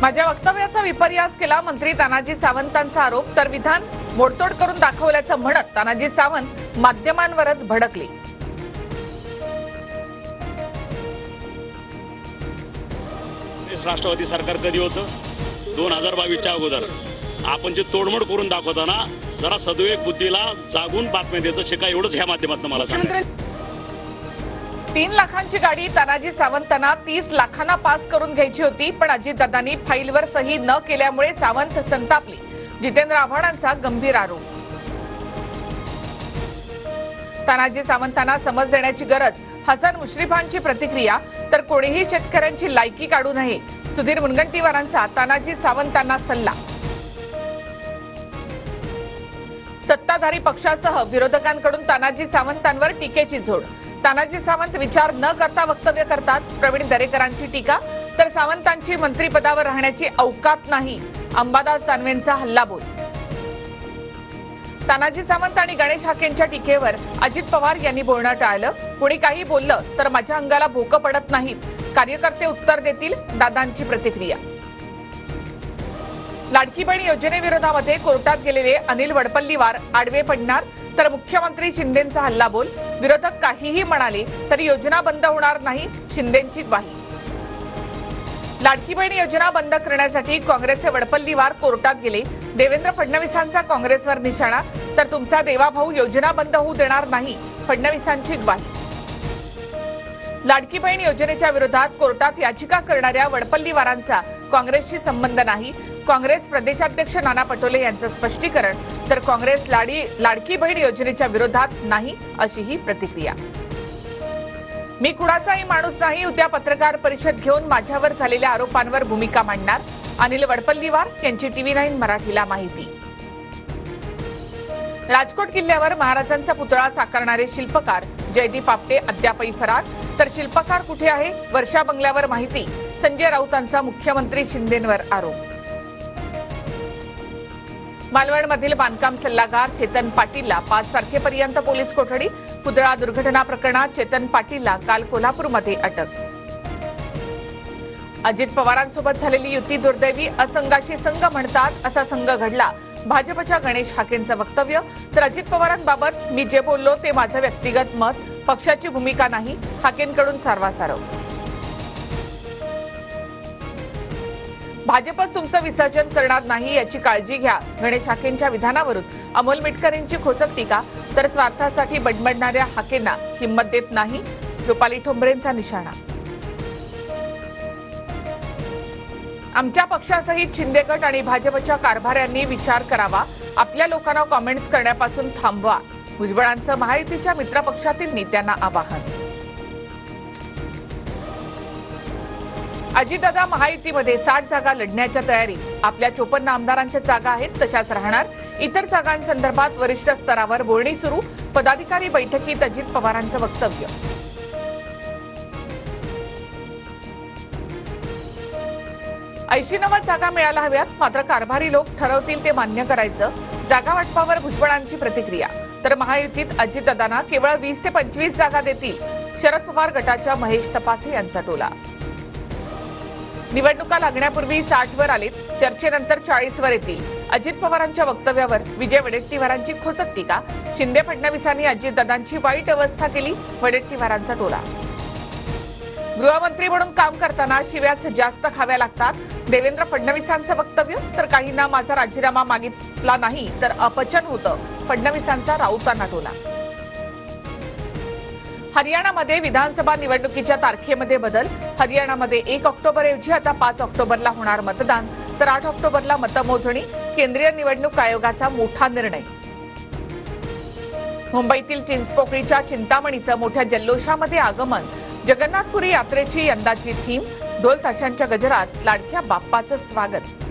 माझ्या वक्तव्याचा विपर्यास केला मंत्री तानाजी सावंतांचा आरोप, तर विधान मोडतोड करून दाखवल्याचं म्हणत तानाजी सावंत माध्यमांवरच भडकले। राष्ट्रवादी सरकार कधी होतं? 2022च्या अगोदर आपण जे तोडमोड करून दाखवताना जरा सद्विवेक बुद्धीला जागून बातम्या द्यायचं शिका, एवढंच ह्या माध्यमातून मला सांगायचं। 3 लाखांची गाडी तानाजी सावंतांना 30 लाखांना पास करून घ्यायची होती, पण अजितदादांनी फाईलवर सही न केल्यामुळे सावंत संतापले। जितेंद्र आव्हाडांचा गंभीर आरोप। तानाजी सावंतांना समज देण्याची गरज, हसन मुश्रीफांची प्रतिक्रिया, तर कोणीही शेतकऱ्यांची लायकी काढू नये, सुधीर मुनगंटीवारांचा तानाजी सावंतांना सल्ला। सत्ताधारी पक्षासह विरोधकांकडून तानाजी सावंतांवर टीकेची झोड। तानाजी सावंत विचार न करता वक्तव्य करतात, प्रवीण दरेकरांची टीका, तर सावंतांची मंत्रिपदावर राहण्याची अवकात नाही, अंबादास दानवेंचा हल्लाबोल। तानाजी सावंत आणि गणेश हाकेंच्या टीकेवर अजित पवार यांनी बोलणं टाळलं। कोणी काही बोललं तर माझ्या अंगाला भोकं पडत नाहीत, कार्यकर्ते उत्तर देतील, दादांची प्रतिक्रिया। लाडकी बहीण योजनेविरोधामध्ये कोर्टात गेलेले अनिल वडपल्लीवार आडवे पडणार, तर मुख्यमंत्री शिंदेंचा हल्लाबोल। विरोधक काहीही म्हणाले तरी योजना बंद होणार नाही, शिंदेंची ग्वाही। लाडकी बहीण योजना बंद करण्यासाठी काँग्रेसचे वडपल्लीवार कोर्टात गेले। देवेंद्र फडणवीसांचा काँग्रेसवर निशाणा, तर तुमचा देवाभाऊ योजना बंद होऊ देणार नाही, फडणवीसांची ग्वाही। लाडकी बहीण योजनेच्या विरोधात कोर्टात याचिका करणाऱ्या वडपल्लीवारांचा काँग्रेसशी संबंध नाही, काँग्रेस प्रदेशाध्यक्ष नाना पटोले यांचं स्पष्टीकरण, तर काँग्रेस लाडकी बहीण योजनेच्या विरोधात नाही, अशी ही प्रतिक्रिया। मी कुणाचाही माणूस नाही, उद्या पत्रकार परिषद घेऊन माझ्यावर झालेल्या आरोपांवर भूमिका मांडणार, अनिल वडपल्लीवार यांची TV9 मराठीला माहिती। राजकोट किल्ल्यावर महाराजांचा पुतळा साकारणारे शिल्पकार जयदीप आपटे अद्यापही फरार, तर शिल्पकार कुठे आहे? वर्षा बंगल्यावर माहिती, संजय राऊतांचा मुख्यमंत्री शिंदेंवर आरोप। मालवणमधील बांधकाम सल्लागार चेतन पाटीलला 5 तारखेपर्यंत पोलीस कोठडी। पुतळा दुर्घटना प्रकरणात चेतन पाटीलला काल कोल्हापूरमध्ये अटक। अजित पवारांसोबत झालेली युती दुर्दैवी, असंघाशी संघ म्हणतात असा संघ घडला, भाजपच्या गणेश हाकेंचं वक्तव्य, तर अजित पवारांबाबत मी जे बोललो ते माझं व्यक्तिगत मत, पक्षाची भूमिका नाही, हाकेंकडून सारवासारव। भाजपच तुमचं विसर्जन करणार नाही याची काळजी घ्या, गणेश हाकेंच्या विधानावरून अमोल मिटकरींची खोचक टीका, तर स्वार्थासाठी बडबडणाऱ्या हाकेंना किंमत देत नाही, रुपाली ठोंबरेंचा निशाणा। आमच्या पक्षासहित शिंदे गट आणि भाजपच्या कारभाऱ्यांनी विचार करावा, आपल्या लोकांना कॉमेंट्स करण्यापासून थांबवा, भुजबळांचं महायुतीच्या मित्रपक्षातील नेत्यांना आवाहन। अजितदादा महायुतीमध्ये 60 जागा लढण्याच्या तयारीत, आपल्या 54 आमदारांच्या जागा आहेत तशाच राहणार, इतर जागांसंदर्भात वरिष्ठ स्तरावर बोलणी सुरू, पदाधिकारी बैठकीत अजित पवारांचं वक्तव्य। ऐंशी 90 जागा मिळायला हव्यात, मात्र कारभारी लोक ठरवतील ते मान्य करायचं, जागा वाटपावर भुजबळांची प्रतिक्रिया, तर महायुतीत अजितदादांना केवळ 20 ते 25 जागा देतील, शरद पवार गटाच्या महेश तपासे यांचा टोला। निवडणुका लागण्यापूर्वी 60 वर आलेत, चर्चेनंतर 40 वर येतील, अजित पवारांच्या वक्तव्यावर विजय वडेट्टीवारांची खोचक टीका, शिंदे फडणवीसांनी अजितदादांची वाईट अवस्था केली, वडेट्टीवारांचा टोला। गृहमंत्री म्हणून काम करताना शिव्याच जास्त खाव्या लागतात, देवेंद्र फडणवीसांचं वक्तव्य, तर काहींना माझा राजीनामा मागितला नाही तर अपचन होतं, फडणवीसांचा राऊतांना टोला। हरियाणामध्ये विधानसभा निवडणुकीच्या तारखेमध्ये बदल, हरियाणामध्ये 1 ऑक्टोबरऐवजी आता 5 ऑक्टोबरला होणार मतदान, तर 8 ऑक्टोबरला मतमोजणी, केंद्रीय निवडणूक आयोगाचा मोठा निर्णय। मुंबईतील चिंचपोकळीच्या चिंतामणीचं मोठ्या जल्लोषामध्ये आगमन, जगन्नाथपुरी यात्रेची यंदाची थीम, ढोल ताशांच्या गजरात लाडक्या बाप्पाचं स्वागत।